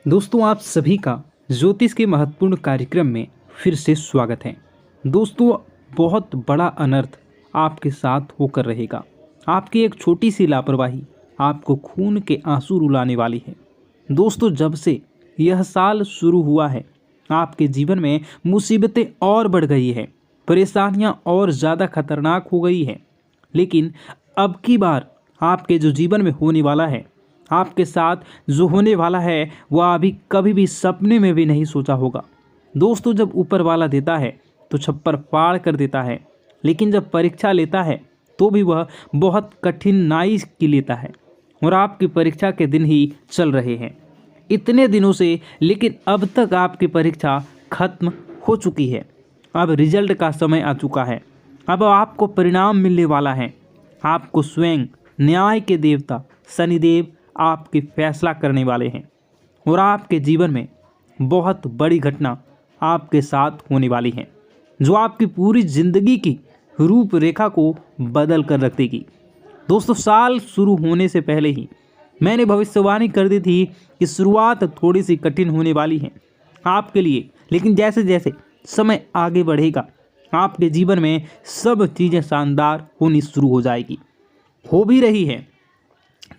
दोस्तों, आप सभी का ज्योतिष के महत्वपूर्ण कार्यक्रम में फिर से स्वागत है। दोस्तों, बहुत बड़ा अनर्थ आपके साथ होकर रहेगा। आपकी एक छोटी सी लापरवाही आपको खून के आंसू रुलाने वाली है। दोस्तों, जब से यह साल शुरू हुआ है, आपके जीवन में मुसीबतें और बढ़ गई है, परेशानियां और ज़्यादा खतरनाक हो गई है। लेकिन अब की बार आपके जो जीवन में होने वाला है, आपके साथ जो होने वाला है, वह अभी कभी भी सपने में भी नहीं सोचा होगा। दोस्तों, जब ऊपर वाला देता है तो छप्पर फाड़ कर देता है, लेकिन जब परीक्षा लेता है तो भी वह बहुत कठिनाई की लेता है। और आपकी परीक्षा के दिन ही चल रहे हैं इतने दिनों से, लेकिन अब तक आपकी परीक्षा खत्म हो चुकी है। अब रिजल्ट का समय आ चुका है। अब आपको परिणाम मिलने वाला है। आपको स्वयं न्याय के देवता शनिदेव आपकी फैसला करने वाले हैं और आपके जीवन में बहुत बड़ी घटना आपके साथ होने वाली है, जो आपकी पूरी जिंदगी की रूपरेखा को बदल कर रख देगी। दोस्तों, साल शुरू होने से पहले ही मैंने भविष्यवाणी कर दी थी कि शुरुआत थोड़ी सी कठिन होने वाली है आपके लिए, लेकिन जैसे जैसे समय आगे बढ़ेगा आपके जीवन में सब चीज़ें शानदार होनी शुरू हो जाएगी, हो भी रही है।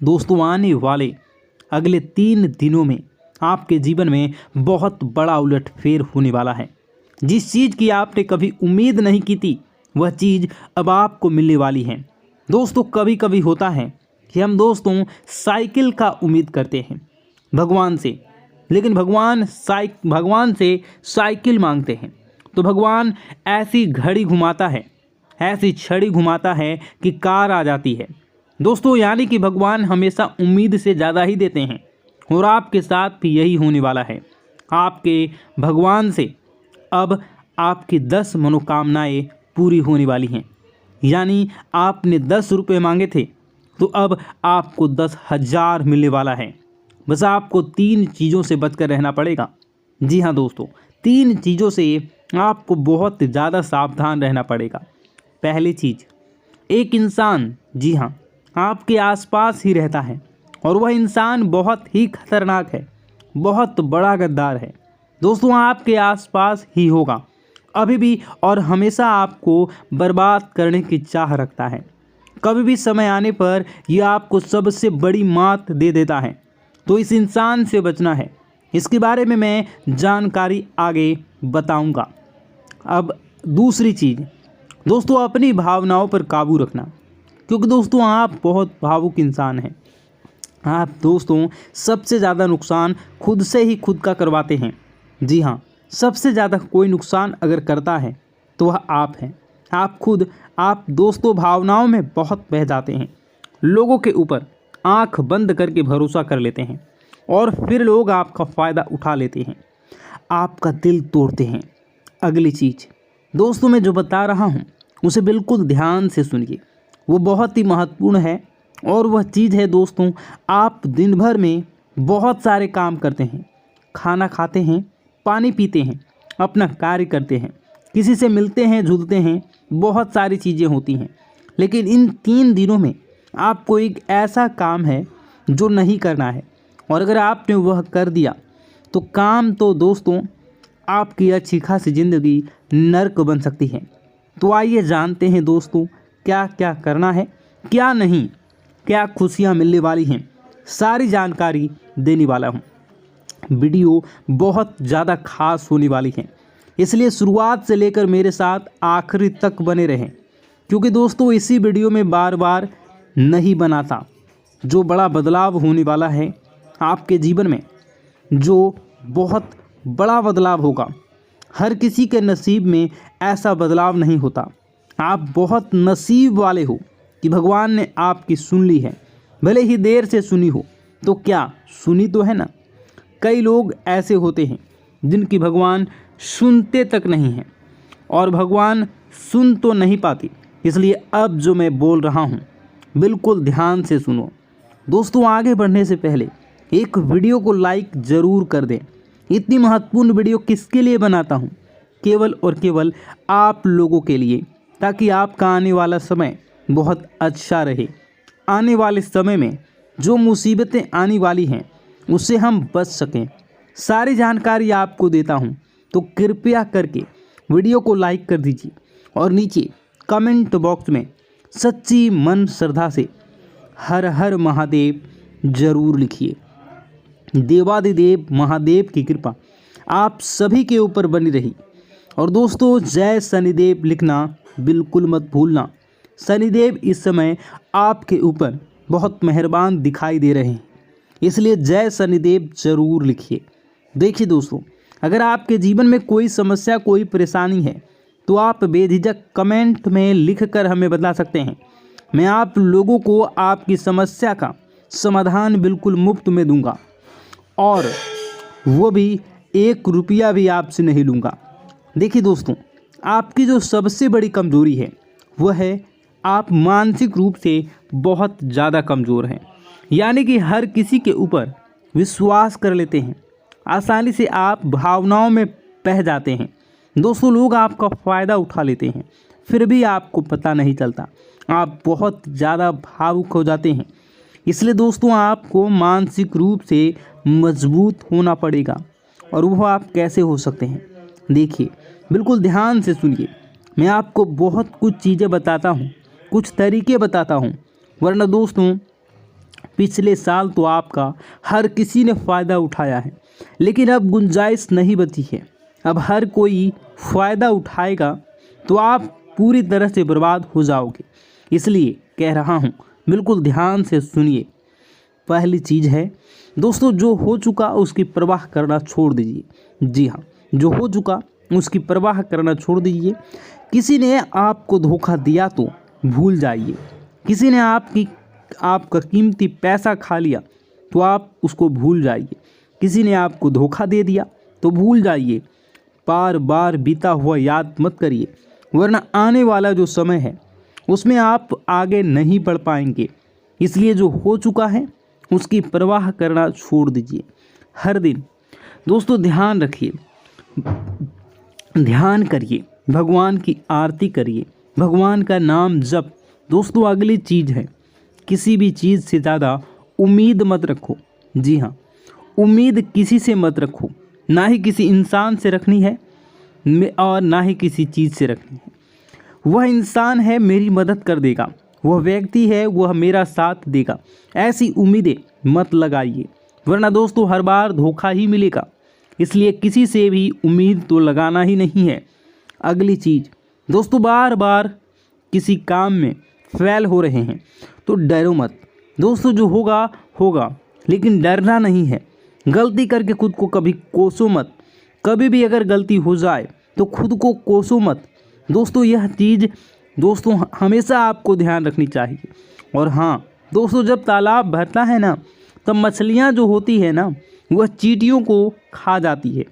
दोस्तों, आने वाले अगले 3 दिनों में आपके जीवन में बहुत बड़ा उलटफेर होने वाला है। जिस चीज़ की आपने कभी उम्मीद नहीं की थी, वह चीज़ अब आपको मिलने वाली है। दोस्तों, कभी कभी होता है कि हम दोस्तों साइकिल का उम्मीद करते हैं भगवान से, लेकिन भगवान से साइकिल मांगते हैं तो भगवान ऐसी घड़ी घुमाता है, ऐसी छड़ी घुमाता है कि कार आ जाती है। दोस्तों, यानी कि भगवान हमेशा उम्मीद से ज़्यादा ही देते हैं और आपके साथ भी यही होने वाला है। आपके भगवान से अब आपकी 10 मनोकामनाएं पूरी होने वाली हैं। यानी आपने 10 रुपये मांगे थे तो अब आपको 10,000 मिलने वाला है। बस आपको 3 चीज़ों से बचकर रहना पड़ेगा। जी हाँ दोस्तों, 3 चीज़ों से आपको बहुत ज़्यादा सावधान रहना पड़ेगा। पहली चीज़, एक इंसान, जी हाँ, आपके आसपास ही रहता है और वह इंसान बहुत ही खतरनाक है, बहुत बड़ा गद्दार है। दोस्तों, आपके आसपास ही होगा अभी भी और हमेशा आपको बर्बाद करने की चाह रखता है। कभी भी समय आने पर यह आपको सबसे बड़ी मात दे देता है। तो इस इंसान से बचना है। इसके बारे में मैं जानकारी आगे बताऊंगा। अब दूसरी चीज़, दोस्तों, अपनी भावनाओं पर काबू रखना, क्योंकि दोस्तों आप बहुत भावुक इंसान हैं। आप दोस्तों सबसे ज़्यादा नुकसान खुद से ही खुद का करवाते हैं। जी हाँ, सबसे ज़्यादा कोई नुकसान अगर करता है तो वह आप हैं। आप दोस्तों भावनाओं में बहुत बह जाते हैं। लोगों के ऊपर आंख बंद करके भरोसा कर लेते हैं और फिर लोग आपका फ़ायदा उठा लेते हैं, आपका दिल तोड़ते हैं। अगली चीज़ दोस्तों, मैं जो बता रहा हूँ उसे बिल्कुल ध्यान से सुनिए, वो बहुत ही महत्वपूर्ण है। और वह चीज़ है दोस्तों, आप दिन भर में बहुत सारे काम करते हैं, खाना खाते हैं, पानी पीते हैं, अपना कार्य करते हैं, किसी से मिलते हैं, जुलते हैं, बहुत सारी चीज़ें होती हैं। लेकिन इन 3 दिनों में आपको एक ऐसा काम है जो नहीं करना है, और अगर आपने वह कर दिया तो काम तो दोस्तों आपकी अच्छी खासी ज़िंदगी नर्क बन सकती है। तो आइए जानते हैं दोस्तों क्या क्या करना है, क्या नहीं, क्या खुशियां मिलने वाली हैं, सारी जानकारी देने वाला हूं। वीडियो बहुत ज़्यादा खास होने वाली है, इसलिए शुरुआत से लेकर मेरे साथ आखिरी तक बने रहें, क्योंकि दोस्तों इसी वीडियो में बार बार नहीं बनाता जो बड़ा बदलाव होने वाला है आपके जीवन में, जो बहुत बड़ा बदलाव होगा। हर किसी के नसीब में ऐसा बदलाव नहीं होता। आप बहुत नसीब वाले हो कि भगवान ने आपकी सुन ली है, भले ही देर से सुनी हो, तो क्या सुनी तो है ना। कई लोग ऐसे होते हैं जिनकी भगवान सुनते तक नहीं हैं, और भगवान सुन तो नहीं पाती। इसलिए अब जो मैं बोल रहा हूँ बिल्कुल ध्यान से सुनो। दोस्तों, आगे बढ़ने से पहले एक वीडियो को लाइक ज़रूर कर दें। इतनी महत्वपूर्ण वीडियो किसके लिए बनाता हूँ? केवल और केवल आप लोगों के लिए, ताकि आपका आने वाला समय बहुत अच्छा रहे। आने वाले समय में जो मुसीबतें आने वाली हैं उससे हम बच सकें, सारी जानकारी आपको देता हूं, तो कृपया करके वीडियो को लाइक कर दीजिए और नीचे कमेंट बॉक्स में सच्ची मन श्रद्धा से हर हर महादेव जरूर लिखिए। देवादिदेव महादेव की कृपा आप सभी के ऊपर बनी रही। और दोस्तों, जय शनिदेव लिखना बिल्कुल मत भूलना। शनिदेव इस समय आपके ऊपर बहुत मेहरबान दिखाई दे रहे हैं, इसलिए जय शनिदेव जरूर लिखिए। देखिए दोस्तों, अगर आपके जीवन में कोई समस्या, कोई परेशानी है तो आप बेझिझक कमेंट में लिखकर हमें बता सकते हैं। मैं आप लोगों को आपकी समस्या का समाधान बिल्कुल मुफ्त में दूंगा, और वो भी 1 रुपया भी आपसे नहीं लूँगा। देखिए दोस्तों, आपकी जो सबसे बड़ी कमज़ोरी है वह है आप मानसिक रूप से बहुत ज़्यादा कमज़ोर हैं। यानी कि हर किसी के ऊपर विश्वास कर लेते हैं, आसानी से आप भावनाओं में बह जाते हैं। दोस्तों, लोग आपका फ़ायदा उठा लेते हैं, फिर भी आपको पता नहीं चलता। आप बहुत ज़्यादा भावुक हो जाते हैं। इसलिए दोस्तों, आपको मानसिक रूप से मजबूत होना पड़ेगा। और वो आप कैसे हो सकते हैं, देखिए, बिल्कुल ध्यान से सुनिए। मैं आपको बहुत कुछ चीज़ें बताता हूँ, कुछ तरीके बताता हूँ, वरना दोस्तों पिछले साल तो आपका हर किसी ने फ़ायदा उठाया है, लेकिन अब गुंजाइश नहीं बची है। अब हर कोई फ़ायदा उठाएगा तो आप पूरी तरह से बर्बाद हो जाओगे। इसलिए कह रहा हूँ, बिल्कुल ध्यान से सुनिए। पहली चीज़ है दोस्तों, जो हो चुका उसकी परवाह करना छोड़ दीजिए। जी हाँ, जो हो चुका उसकी परवाह करना छोड़ दीजिए। किसी ने आपको धोखा दिया तो भूल जाइए। किसी ने आपका कीमती पैसा खा लिया तो आप उसको भूल जाइए। किसी ने आपको धोखा दे दिया तो भूल जाइए। बार बार बीता हुआ याद मत करिए, वरना आने वाला जो समय है उसमें आप आगे नहीं बढ़ पाएंगे। इसलिए जो हो चुका है उसकी परवाह करना छोड़ दीजिए। हर दिन दोस्तों ध्यान रखिए, ध्यान करिए, भगवान की आरती करिए, भगवान का नाम जप। दोस्तों, अगली चीज़ है, किसी भी चीज़ से ज़्यादा उम्मीद मत रखो। जी हाँ, उम्मीद किसी से मत रखो, ना ही किसी इंसान से रखनी है और ना ही किसी चीज़ से रखनी है। वह इंसान है मेरी मदद कर देगा, वह व्यक्ति है वह मेरा साथ देगा, ऐसी उम्मीदें मत लगाइए, वरना दोस्तों हर बार धोखा ही मिलेगा। इसलिए किसी से भी उम्मीद तो लगाना ही नहीं है। अगली चीज़ दोस्तों, बार बार किसी काम में फेल हो रहे हैं तो डरो मत। दोस्तों, जो होगा होगा, लेकिन डरना नहीं है। गलती करके खुद को कभी कोसो मत। कभी भी अगर गलती हो जाए तो खुद को कोसो मत। दोस्तों, यह चीज़ दोस्तों हमेशा आपको ध्यान रखनी चाहिए। और हाँ दोस्तों, जब तालाब भरता है ना, तब मछलियाँ जो होती है ना, वह चींटियों को खा जाती है,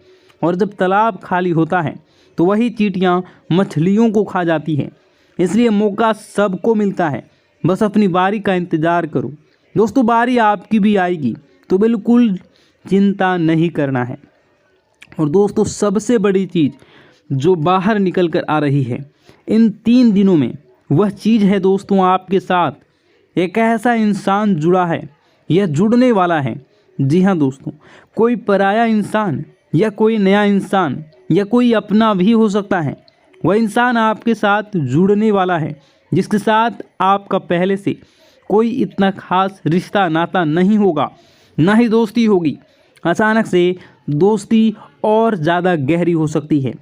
और जब तालाब खाली होता है तो वही चींटियाँ मछलियों को खा जाती हैं। इसलिए मौका सबको मिलता है, बस अपनी बारी का इंतज़ार करो। दोस्तों, बारी आपकी भी आएगी, तो बिल्कुल चिंता नहीं करना है। और दोस्तों, सबसे बड़ी चीज़ जो बाहर निकल कर आ रही है इन 3 दिनों में, वह चीज़ है दोस्तों, आपके साथ एक ऐसा इंसान जुड़ा है, यह जुड़ने वाला है। जी हाँ दोस्तों, कोई पराया इंसान या कोई नया इंसान या कोई अपना भी हो सकता है। वह इंसान आपके साथ जुड़ने वाला है, जिसके साथ आपका पहले से कोई इतना खास रिश्ता नाता नहीं होगा, ना ही दोस्ती होगी। अचानक से दोस्ती और ज़्यादा गहरी हो सकती है।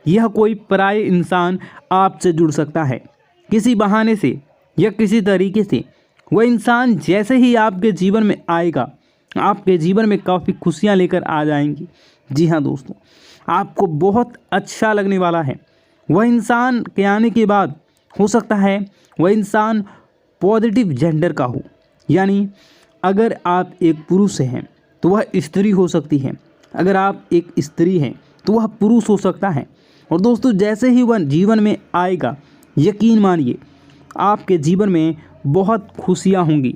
यह कोई पराये इंसान आपसे जुड़ सकता है किसी बहाने से या किसी तरीके से। वह इंसान जैसे ही आपके जीवन में आएगा, आपके जीवन में काफ़ी खुशियाँ लेकर आ जाएंगी। जी हाँ दोस्तों, आपको बहुत अच्छा लगने वाला है। वह इंसान के आने के बाद हो सकता है वह इंसान पॉजिटिव जेंडर का हो, यानी अगर आप एक पुरुष हैं तो वह स्त्री हो सकती है, अगर आप एक स्त्री हैं तो वह पुरुष हो सकता है। और दोस्तों, जैसे ही वह जीवन में आएगा, यकीन मानिए आपके जीवन में बहुत खुशियाँ होंगी,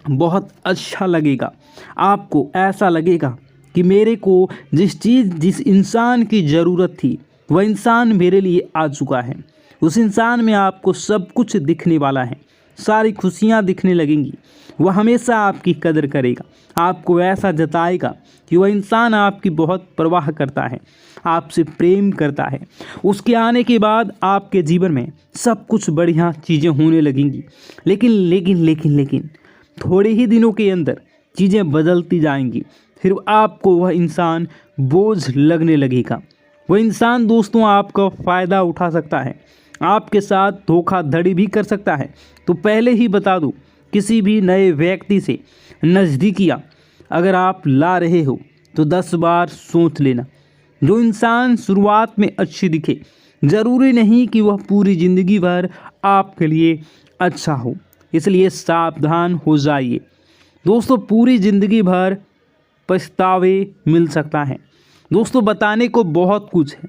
बहुत अच्छा लगेगा। आपको ऐसा लगेगा कि मेरे को जिस इंसान की ज़रूरत थी वह इंसान मेरे लिए आ चुका है। उस इंसान में आपको सब कुछ दिखने वाला है, सारी खुशियाँ दिखने लगेंगी। वह हमेशा आपकी कदर करेगा, आपको ऐसा जताएगा कि वह इंसान आपकी बहुत परवाह करता है, आपसे प्रेम करता है। उसके आने के बाद आपके जीवन में सब कुछ बढ़िया चीज़ें होने लगेंगी। लेकिन लेकिन लेकिन लेकिन थोड़े ही दिनों के अंदर चीज़ें बदलती जाएंगी। फिर आपको वह इंसान बोझ लगने लगेगा। वह इंसान दोस्तों आपका फ़ायदा उठा सकता है, आपके साथ धोखाधड़ी भी कर सकता है। तो पहले ही बता दूं, किसी भी नए व्यक्ति से नज़दीकियाँ अगर आप ला रहे हो तो 10 बार सोच लेना। जो इंसान शुरुआत में अच्छी दिखे, ज़रूरी नहीं कि वह पूरी ज़िंदगी भर आपके लिए अच्छा हो, इसलिए सावधान हो जाइए। दोस्तों पूरी ज़िंदगी भर पछतावे मिल सकता है। दोस्तों बताने को बहुत कुछ है,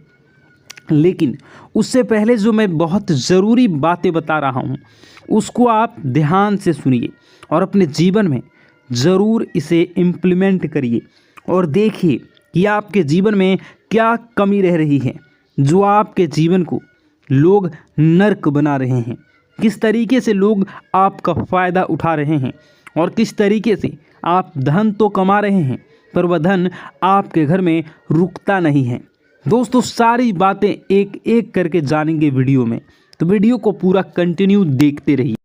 लेकिन उससे पहले जो मैं बहुत ज़रूरी बातें बता रहा हूँ उसको आप ध्यान से सुनिए और अपने जीवन में ज़रूर इसे इम्प्लीमेंट करिए और देखिए कि आपके जीवन में क्या कमी रह रही है जो आपके जीवन को लोग नर्क बना रहे हैं। किस तरीके से लोग आपका फ़ायदा उठा रहे हैं और किस तरीके से आप धन तो कमा रहे हैं पर वह धन आपके घर में रुकता नहीं है। दोस्तों सारी बातें एक एक करके जानेंगे वीडियो में, तो वीडियो को पूरा कंटिन्यू देखते रहिए।